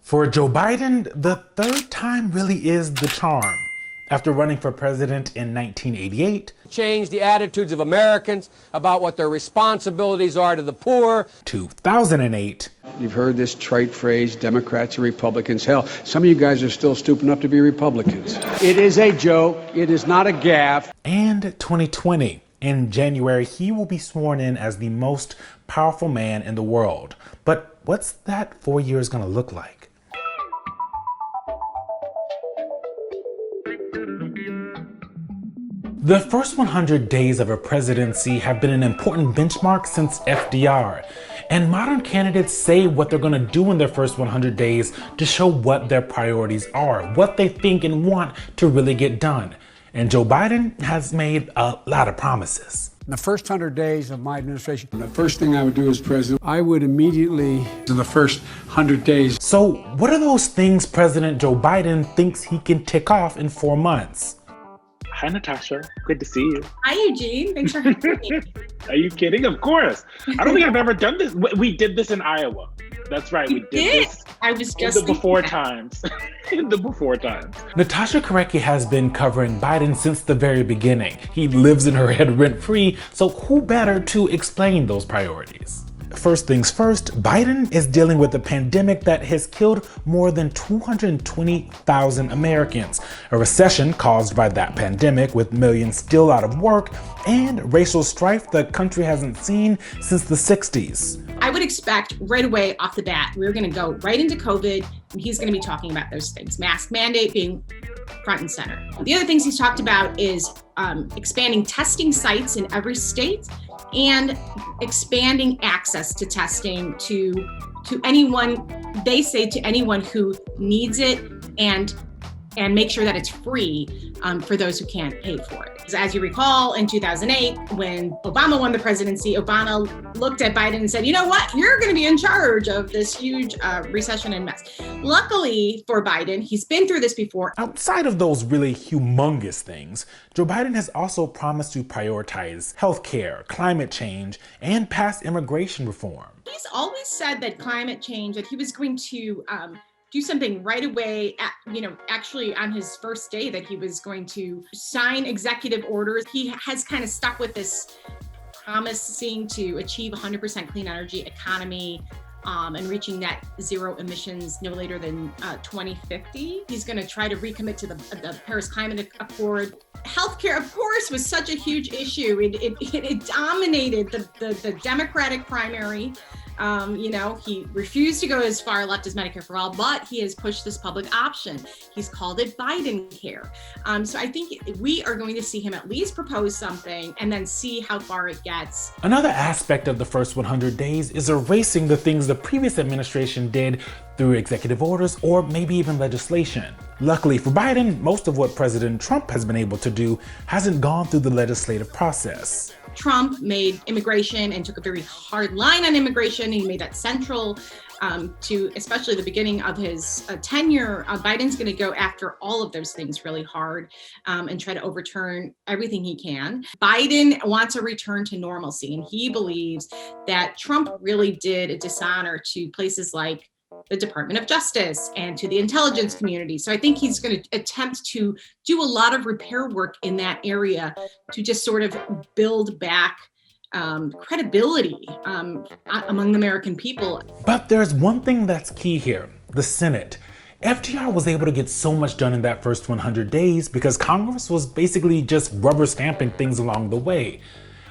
For Joe Biden, the third time really is the charm. After running for president in 1988, change the attitudes of Americans about what their responsibilities are to the poor. 2008, you've heard this trite phrase, Democrats or Republicans. Hell, some of you guys are still stupid enough to be Republicans. It is a joke. It is not a gaffe. And 2020. In January, he will be sworn in as the most powerful man in the world. But what's that 4 years going to look like? The first 100 days of a presidency have been an important benchmark since FDR, and modern candidates say what they're going to do in their first 100 days to show what their priorities are, what they think and want to really get done. And Joe Biden has made a lot of promises. In the first 100 days of my administration, the first thing I would do as president, I would immediately, in the first 100 days. So what are those things President Joe Biden thinks he can tick off in 4 months? Hi, Natasha. Good to see you. Hi, Eugene. Thanks for having me. Are you kidding? Of course. I don't think I've ever done this. We did this in Iowa. That's right. We did this. I was just in the before times. In the before times. Natasha Korecki has been covering Biden since the very beginning. He lives in her head rent-free, so who better to explain those priorities? First things first, Biden is dealing with a pandemic that has killed more than 220,000 Americans, a recession caused by that pandemic with millions still out of work, and racial strife the country hasn't seen since the 60s. I would expect right away off the bat, we're going to go right into COVID, and he's going to be talking about those things. Mask mandate being front and center. The other things he's talked about is expanding testing sites in every state and expanding access to testing to anyone, they say to anyone who needs it, and make sure that it's free for those who can't pay for it. As you recall, in 2008, when Obama won the presidency, Obama looked at Biden and said, you know what, you're going to be in charge of this huge recession and mess. Luckily for Biden, he's been through this before. Outside of those really humongous things, Joe Biden has also promised to prioritize healthcare, climate change, and pass immigration reform. He's always said that climate change, that he was going to do something right away, actually on his first day, that he was going to sign executive orders. He has kind of stuck with this promising to achieve 100% clean energy economy and reaching net zero emissions no later than 2050. He's going to try to recommit to the Paris Climate Accord. Healthcare, of course, was such a huge issue. It dominated the Democratic primary. He refused to go as far left as Medicare for All, but he has pushed this public option. He's called it Biden Care. So I think we are going to see him at least propose something and then see how far it gets. Another aspect of the first 100 days is erasing the things the previous administration did through executive orders or maybe even legislation. Luckily for Biden, most of what President Trump has been able to do hasn't gone through the legislative process. Trump made immigration and took a very hard line on immigration. He made that central to especially the beginning of his tenure. Biden's going to go after all of those things really hard and try to overturn everything he can. Biden wants a return to normalcy, and he believes that Trump really did a dishonor to places like the Department of Justice and to the intelligence community. So I think he's going to attempt to do a lot of repair work in that area to just sort of build back credibility among the American people. But there's one thing that's key here, the Senate. FDR was able to get so much done in that first 100 days because Congress was basically just rubber stamping things along the way.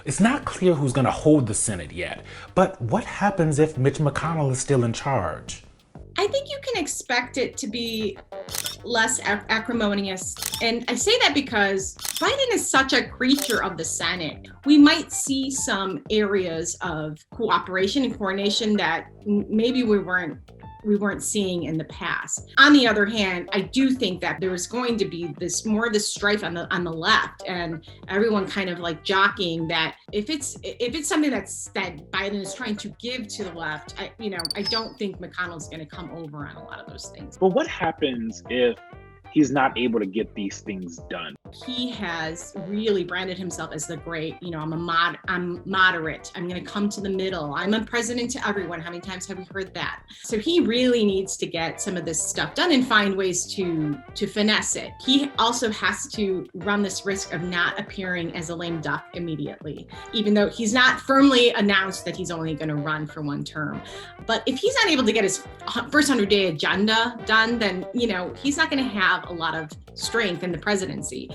It's not clear who's going to hold the Senate yet, but what happens if Mitch McConnell is still in charge? I think you can expect it to be less acrimonious. And I say that because Biden is such a creature of the Senate. We might see some areas of cooperation and coordination that maybe we weren't seeing in the past. On the other hand, I do think that there is going to be more of this strife on the left, and everyone kind of like jockeying that if it's something that Biden is trying to give to the left, I don't think McConnell's going to come over on a lot of those things. But what happens if he's not able to get these things done. He has really branded himself as the great, I'm moderate. I'm going to come to the middle. I'm a president to everyone. How many times have we heard that? So he really needs to get some of this stuff done and find ways to finesse it. He also has to run this risk of not appearing as a lame duck immediately, even though he's not firmly announced that he's only going to run for one term. But if he's not able to get his first 100-day agenda done, then, he's not going to have a lot of strength in the presidency.